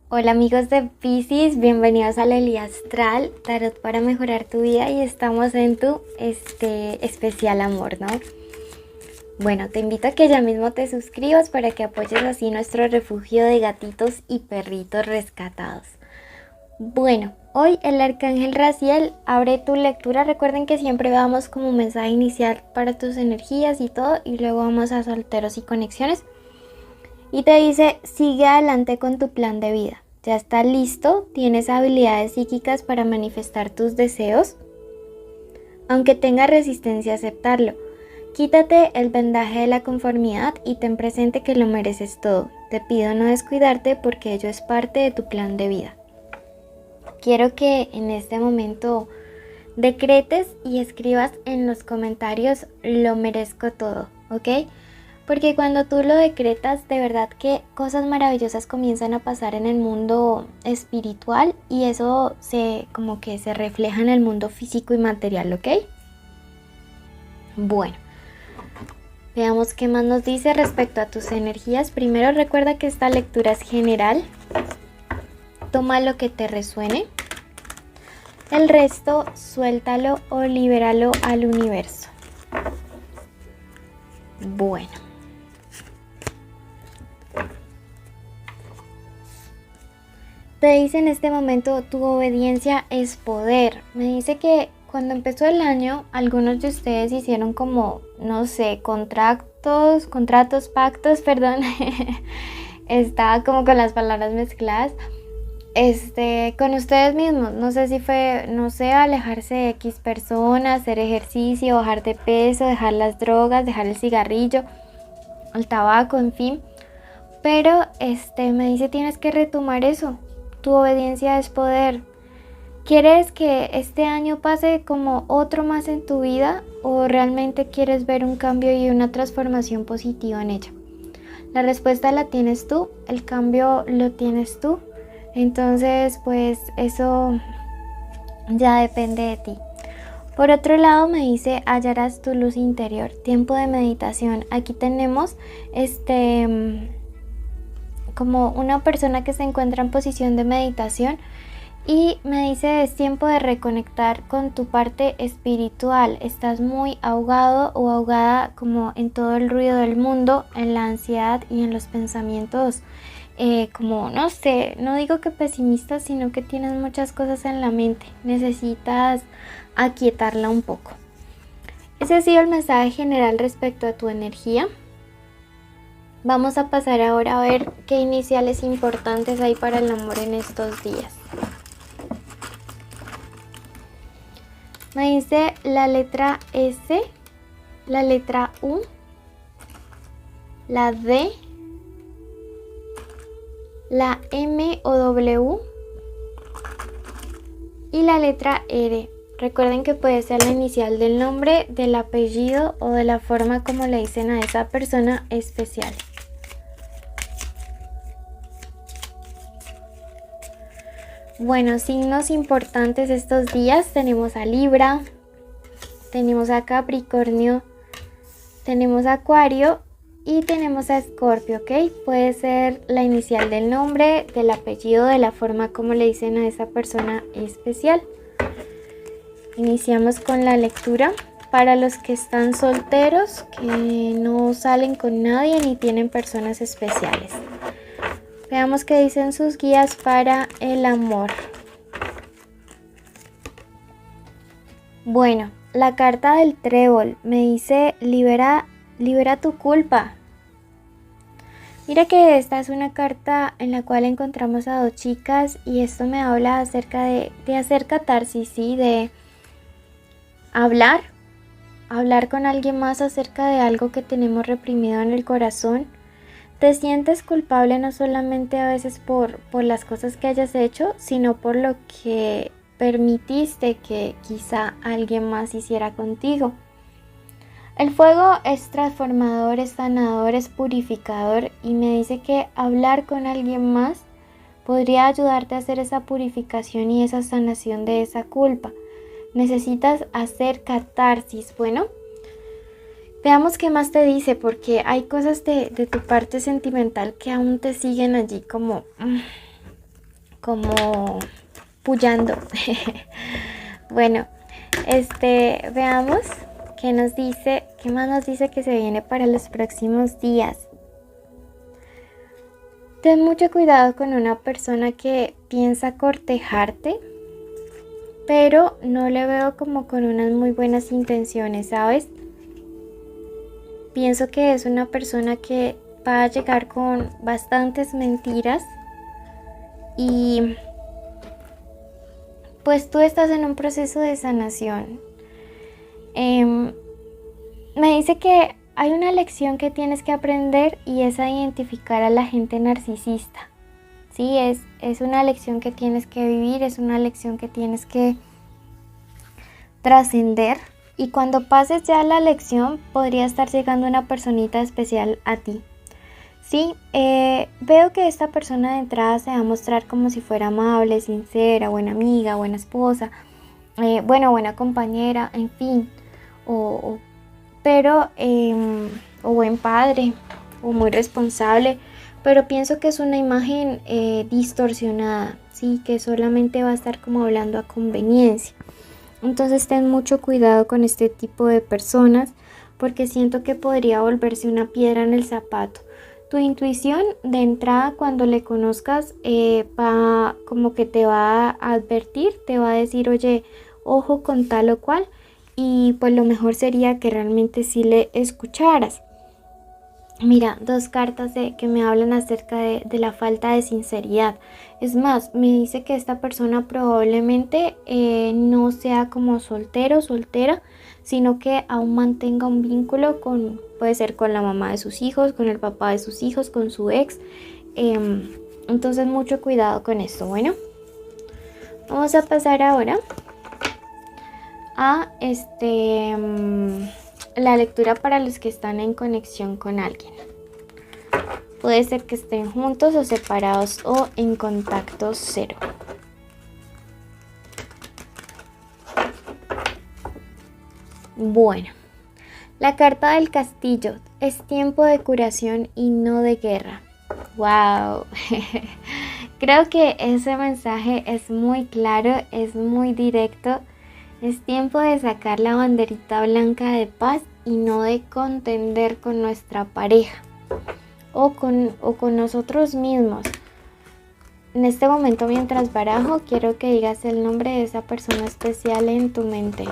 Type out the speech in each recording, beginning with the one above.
Hola amigos de Piscis, bienvenidos a la Lely Astral, tarot para mejorar tu vida y estamos en tu especial amor, ¿no? Bueno, te invito a que ya mismo te suscribas para que apoyes así nuestro refugio de gatitos y perritos rescatados. Bueno, hoy el Arcángel Raziel abre tu lectura. Recuerden que siempre damos como un mensaje inicial para tus energías y todo, y luego vamos a solteros y conexiones. Y te dice, sigue adelante con tu plan de vida. Ya está listo, tienes habilidades psíquicas para manifestar tus deseos, aunque tengas resistencia a aceptarlo. Quítate el vendaje de la conformidad y ten presente que lo mereces todo. Te pido no descuidarte porque ello es parte de tu plan de vida. Quiero que en este momento decretes y escribas en los comentarios lo merezco todo, ¿ok? Porque cuando tú lo decretas, de verdad que cosas maravillosas comienzan a pasar en el mundo espiritual y eso como que se refleja en el mundo físico y material, ¿ok? Bueno, veamos qué más nos dice respecto a tus energías. Primero recuerda que esta lectura es general. Toma lo que te resuene. El resto, suéltalo o libéralo al universo. Bueno. Te dice en este momento, tu obediencia es poder. Me dice que cuando empezó el año, algunos de ustedes hicieron como, no sé, pactos, perdón. Estaba como con las palabras mezcladas. Con ustedes mismos. No sé si fue, no sé, alejarse de X personas, hacer ejercicio, bajar de peso, dejar las drogas, dejar el cigarrillo, el tabaco, en fin. Pero me dice, tienes que retomar eso. Tu obediencia es poder. ¿Quieres que este año pase como otro más en tu vida o realmente quieres ver un cambio y una transformación positiva en ella? La respuesta la tienes tú, el cambio lo tienes tú. Entonces, pues eso ya depende de ti. Por otro lado, me dice, hallarás tu luz interior. Tiempo de meditación. Aquí tenemos como una persona que se encuentra en posición de meditación y me dice es tiempo de reconectar con tu parte espiritual. Estás muy ahogado o ahogada como en todo el ruido del mundo, en la ansiedad y en los pensamientos como no sé, no digo que pesimistas, sino que tienes muchas cosas en la mente. Necesitas aquietarla un poco. Ese ha sido el mensaje general respecto a tu energía. Vamos a pasar ahora a ver qué iniciales importantes hay para el amor en estos días. Me dice la letra S, la letra U, la D, la M o W y la letra R. Recuerden que puede ser la inicial del nombre, del apellido o de la forma como le dicen a esa persona especial. Bueno, signos importantes estos días. Tenemos a Libra, tenemos a Capricornio, tenemos a Acuario y tenemos a Escorpio, ¿ok? Puede ser la inicial del nombre, del apellido, de la forma como le dicen a esa persona especial. Iniciamos con la lectura. Para los que están solteros, que no salen con nadie ni tienen personas especiales. Veamos qué dicen sus guías para el amor. Bueno, la carta del trébol me dice libera tu culpa. Mira que esta es una carta en la cual encontramos a dos chicas y esto me habla acerca de hacer catarsis, ¿sí? De hablar con alguien más acerca de algo que tenemos reprimido en el corazón. Te sientes culpable no solamente a veces por las cosas que hayas hecho, sino por lo que permitiste que quizá alguien más hiciera contigo. El fuego es transformador, es sanador, es purificador y me dice que hablar con alguien más podría ayudarte a hacer esa purificación y esa sanación de esa culpa. Necesitas hacer catarsis. Bueno, veamos qué más te dice, porque hay cosas de tu parte sentimental que aún te siguen allí como como puyando. Bueno, veamos qué nos dice, qué más nos dice que se viene para los próximos días. Ten mucho cuidado con una persona que piensa cortejarte, pero no le veo como con unas muy buenas intenciones, ¿sabes? Pienso que es una persona que va a llegar con bastantes mentiras y pues tú estás en un proceso de sanación. Me dice que hay una lección que tienes que aprender y es a identificar a la gente narcisista. Sí, es una lección que tienes que vivir, es una lección que tienes que trascender. Y cuando pases ya la lección, podría estar llegando una personita especial a ti. Sí, veo que esta persona de entrada se va a mostrar como si fuera amable, sincera, buena amiga, buena esposa, buena compañera, en fin. O buen padre, o muy responsable. Pero pienso que es una imagen distorsionada, sí, que solamente va a estar como hablando a conveniencia. Entonces ten mucho cuidado con este tipo de personas porque siento que podría volverse una piedra en el zapato. Tu intuición de entrada cuando le conozcas va como que te va a advertir, te va a decir, oye, ojo con tal o cual, y pues lo mejor sería que realmente sí le escucharas. Mira, 2 cartas que me hablan acerca de la falta de sinceridad. Es más, me dice que esta persona probablemente no sea como soltero, soltera, sino que aún mantenga un vínculo con, puede ser con la mamá de sus hijos, con el papá de sus hijos, con su ex. Entonces mucho cuidado con esto. Bueno, vamos a pasar ahora a la lectura para los que están en conexión con alguien. Puede ser que estén juntos o separados o en contacto cero. Bueno, la carta del castillo es tiempo de curación y no de guerra. ¡Wow! Creo que ese mensaje es muy claro, es muy directo. Es tiempo de sacar la banderita blanca de paz y no de contender con nuestra pareja o con nosotros mismos. En este momento, mientras barajo, quiero que digas el nombre de esa persona especial en tu mente.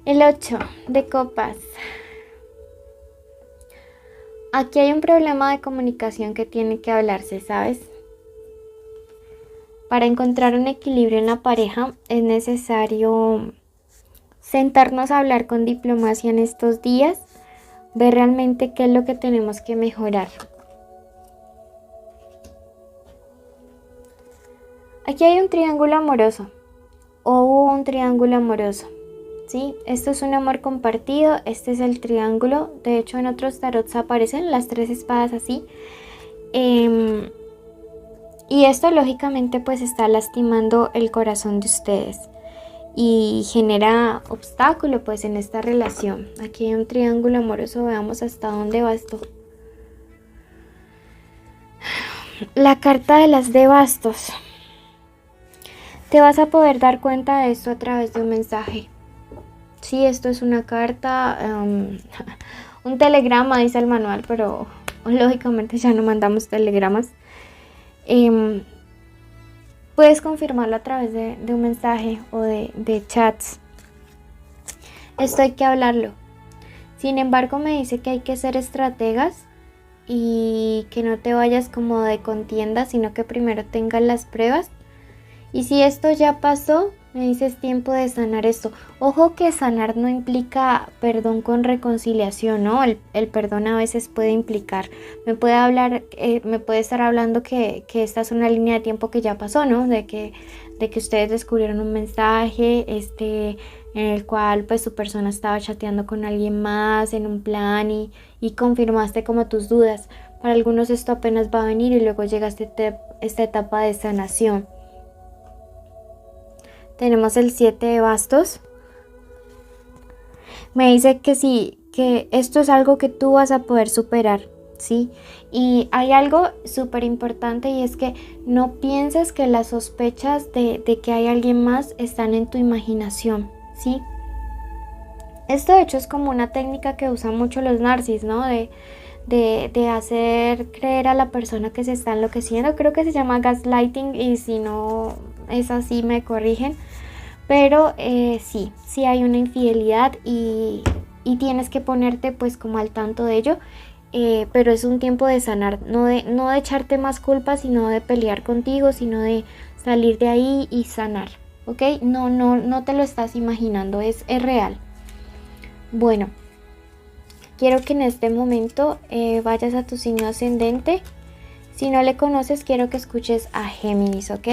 El 8 de copas. Aquí hay un problema de comunicación que tiene que hablarse, ¿sabes? Para encontrar un equilibrio en la pareja es necesario sentarnos a hablar con diplomacia en estos días, ver realmente qué es lo que tenemos que mejorar. Aquí hay un triángulo amoroso o hubo un triángulo amoroso. ¿Sí? Esto es un amor compartido, este es el triángulo, de hecho en otros tarots aparecen las 3 espadas así, y esto lógicamente pues está lastimando el corazón de ustedes y genera obstáculo pues en esta relación. Aquí hay un triángulo amoroso, veamos hasta dónde va esto. La carta de las de bastos. Te vas a poder dar cuenta de esto a través de un mensaje. Sí, esto es una carta, un telegrama dice el manual, pero lógicamente ya no mandamos telegramas. Puedes confirmarlo a través de un mensaje o de chats. Esto hay que hablarlo. Sin embargo, me dice que hay que ser estrategas y que no te vayas como de contienda, sino que primero tengas las pruebas. Y si esto ya pasó, me dices tiempo de sanar esto. Ojo que sanar no implica perdón con reconciliación, ¿no? El perdón a veces puede implicar, me puede estar hablando que esta es una línea de tiempo que ya pasó, ¿no? De que ustedes descubrieron un mensaje, en el cual pues tu persona estaba chateando con alguien más en un plan y confirmaste como tus dudas. Para algunos esto apenas va a venir y luego llega esta etapa de sanación. Tenemos el 7 de bastos. Me dice que que esto es algo que tú vas a poder superar, ¿sí? Y hay algo súper importante y es que no pienses que las sospechas de que hay alguien más están en tu imaginación, ¿sí? Esto de hecho es como una técnica que usan mucho los narcis, ¿no? De hacer creer a la persona que se está enloqueciendo. Creo que se llama gaslighting y si no es así me corrigen. Pero sí hay una infidelidad y tienes que ponerte pues como al tanto de ello. Pero es un tiempo de sanar, no de echarte más culpa, sino de pelear contigo, sino de salir de ahí y sanar, ¿ok? No te lo estás imaginando, es real. Bueno, quiero que en este momento vayas a tu signo ascendente. Si no le conoces, quiero que escuches a Géminis, ¿ok?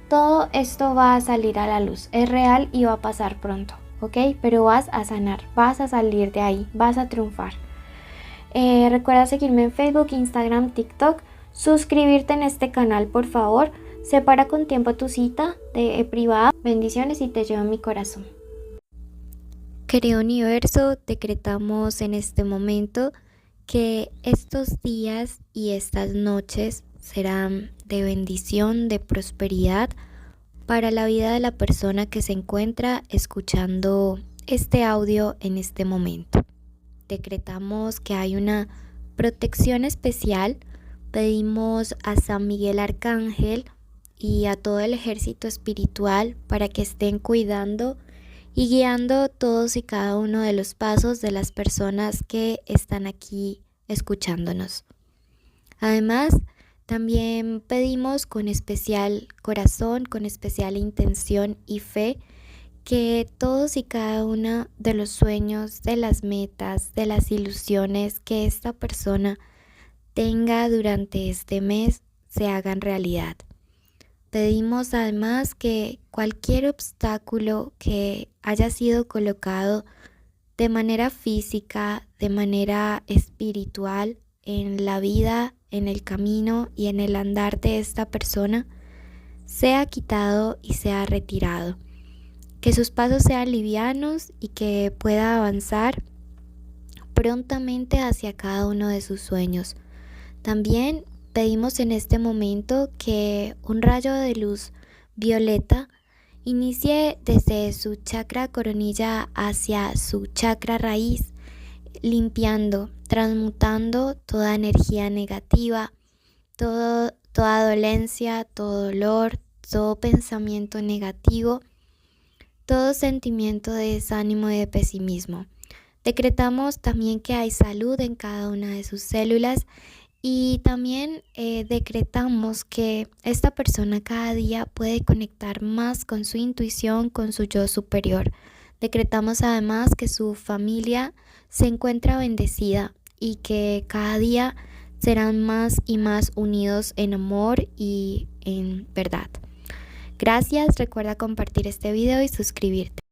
Todo esto va a salir a la luz, es real y va a pasar pronto, ¿ok? Pero vas a sanar, vas a salir de ahí, vas a triunfar. Recuerda seguirme en Facebook, Instagram, TikTok, suscribirte en este canal, por favor. Separa con tiempo tu cita de privada. Bendiciones y te llevo en mi corazón. Querido universo, decretamos en este momento que estos días y estas noches serán de bendición, de prosperidad para la vida de la persona que se encuentra escuchando este audio en este momento. Decretamos que hay una protección especial, pedimos a San Miguel Arcángel y a todo el ejército espiritual para que estén cuidando y guiando todos y cada uno de los pasos de las personas que están aquí escuchándonos. Además, también pedimos con especial corazón, con especial intención y fe, que todos y cada uno de los sueños, de las metas, de las ilusiones que esta persona tenga durante este mes se hagan realidad. Pedimos además que cualquier obstáculo que haya sido colocado de manera física, de manera espiritual, en la vida, en el camino y en el andar de esta persona, sea quitado y sea retirado. Que sus pasos sean livianos y que pueda avanzar prontamente hacia cada uno de sus sueños. También pedimos en este momento que un rayo de luz violeta inicie desde su chakra coronilla hacia su chakra raíz, limpiando, transmutando toda energía negativa, toda dolencia, todo dolor, todo pensamiento negativo, todo sentimiento de desánimo y de pesimismo. Decretamos también que hay salud en cada una de sus células y también decretamos que esta persona cada día puede conectar más con su intuición, con su yo superior. Decretamos además que su familia se encuentra bendecida y que cada día serán más y más unidos en amor y en verdad. Gracias, recuerda compartir este video y suscribirte.